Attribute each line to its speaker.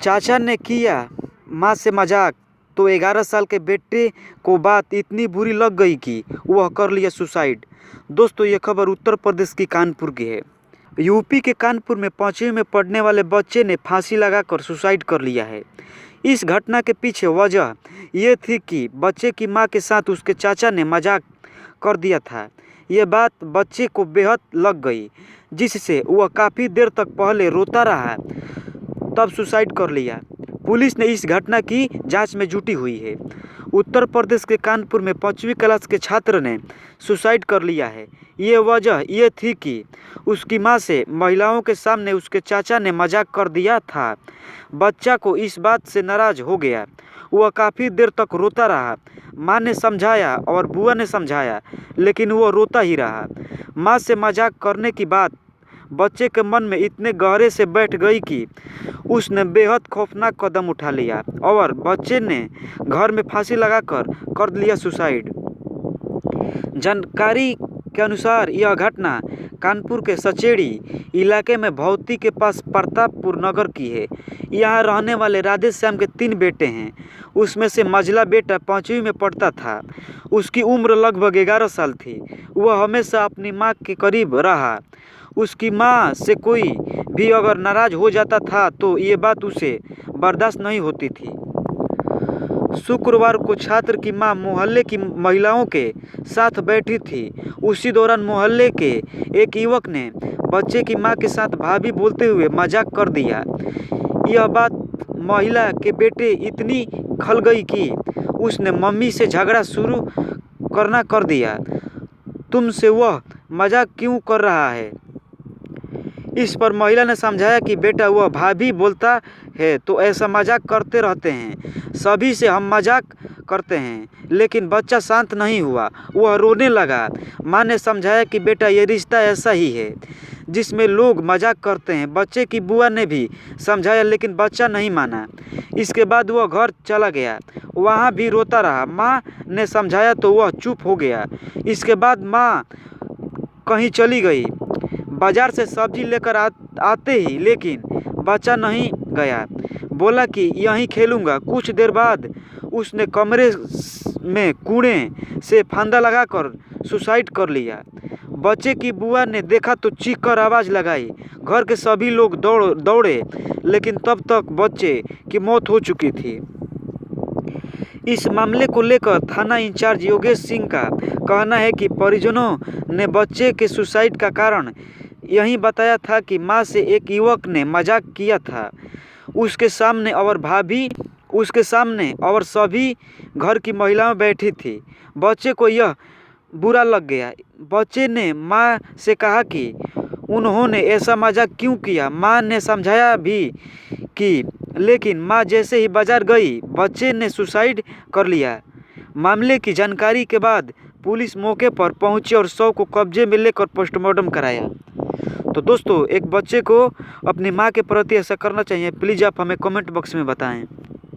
Speaker 1: चाचा ने किया माँ से मजाक तो 11 साल के बेटे को बात इतनी बुरी लग गई कि वह कर लिया सुसाइड। दोस्तों, ये खबर उत्तर प्रदेश की कानपुर की है। यूपी के कानपुर में 5वीं में पढ़ने वाले बच्चे ने फांसी लगाकर सुसाइड कर लिया है। इस घटना के पीछे वजह ये थी कि बच्चे की मां के साथ उसके चाचा ने मजाक कर दिया था। ये बात बच्चे को बेहद लग गई, जिससे वह काफ़ी देर तक पहले रोता रहा, तब सुसाइड कर लिया। पुलिस ने इस घटना की जांच में जुटी हुई है। उत्तर प्रदेश के कानपुर में 5वीं क्लास के छात्र ने सुसाइड कर लिया है। ये वजह ये थी कि उसकी मां से महिलाओं के सामने उसके चाचा ने मजाक कर दिया था। बच्चा को इस बात से नाराज हो गया। वह काफ़ी देर तक रोता रहा। मां ने समझाया और बुआ ने समझाया, लेकिन वह रोता ही रहा। मां से मजाक करने की बात बच्चे के मन में इतने गहरे से बैठ गई कि उसने बेहद खौफनाक कदम उठा लिया और बच्चे ने घर में फांसी लगाकर कर लिया सुसाइड। जानकारी के अनुसार यह घटना कानपुर के सचेड़ी इलाके में भौती के पास प्रतापपुर नगर की है। यहाँ रहने वाले राधे श्याम के 3 बेटे हैं। उसमें से मझला बेटा 5वीं में पढ़ता था। उसकी उम्र लगभग 11 साल थी। वह हमेशा अपनी माँ के करीब रहा। उसकी माँ से कोई भी अगर नाराज़ हो जाता था तो ये बात उसे बर्दाश्त नहीं होती थी। शुक्रवार को छात्र की मां मोहल्ले की महिलाओं के साथ बैठी थी। उसी दौरान मोहल्ले के एक युवक ने बच्चे की मां के साथ भाभी बोलते हुए मजाक कर दिया। यह बात महिला के बेटे इतनी खल गई कि उसने मम्मी से झगड़ा शुरू करना कर दिया। तुमसे वह मजाक क्यों कर रहा है? इस पर महिला ने समझाया कि बेटा, वह भाभी बोलता है तो ऐसा मजाक करते रहते हैं, सभी से हम मजाक करते हैं। लेकिन बच्चा शांत नहीं हुआ, वह रोने लगा। माँ ने समझाया कि बेटा, ये रिश्ता ऐसा ही है जिसमें लोग मजाक करते हैं। बच्चे की बुआ ने भी समझाया, लेकिन बच्चा नहीं माना। इसके बाद वह घर चला गया, वहाँ भी रोता रहा। माँ ने समझाया तो वह चुप हो गया। इसके बाद माँ कहीं चली गई, बाजार से सब्जी लेकर आते ही, लेकिन बच्चा नहीं गया। बोला कि यहीं खेलूंगा। कुछ देर बाद उसने कमरे में कूड़े से फंदा लगाकर सुसाइड कर लिया। बच्चे की बुआ ने देखा तो चीख कर आवाज़ लगाई। घर के सभी लोग दौड़े, लेकिन तब तक बच्चे की मौत हो चुकी थी। इस मामले को लेकर थाना इंचार्ज योगेश सिंह का कहना है कि परिजनों ने बच्चे के सुसाइड का कारण यही बताया था कि मां से एक युवक ने मजाक किया था उसके सामने, और भाभी उसके सामने, और सभी घर की महिलाएं बैठी थी। बच्चे को यह बुरा लग गया। बच्चे ने मां से कहा कि उन्होंने ऐसा मजाक क्यों किया। मां ने समझाया भी कि, लेकिन मां जैसे ही बाजार गई, बच्चे ने सुसाइड कर लिया। मामले की जानकारी के बाद पुलिस मौके पर पहुंची और शव को कब्जे में लेकर पोस्टमार्टम कराया। तो दोस्तों, एक बच्चे को अपनी माँ के प्रति ऐसा करना चाहिए? प्लीज़ आप हमें कमेंट बॉक्स में बताएं।